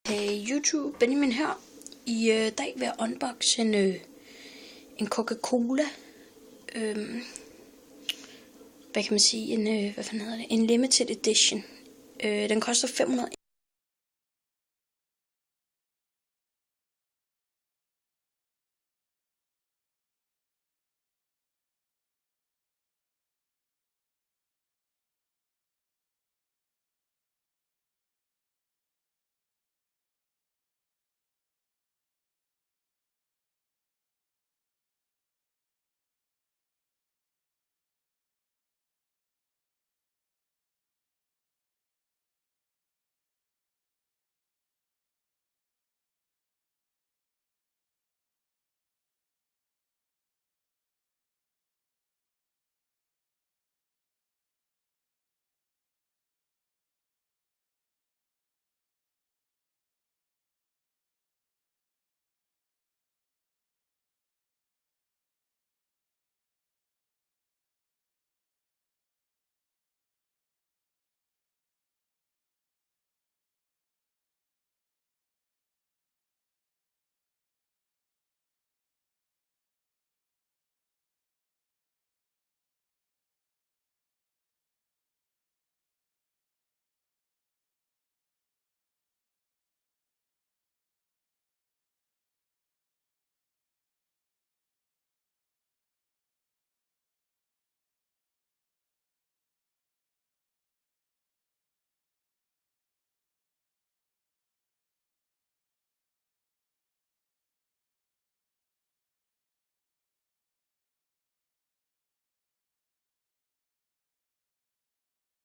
Hey YouTube, Benjamin her. I dag vil jeg unboxe en Coca-Cola. Hvad kan man sige? Hvad fanden hedder det? En limited edition. Den koster 500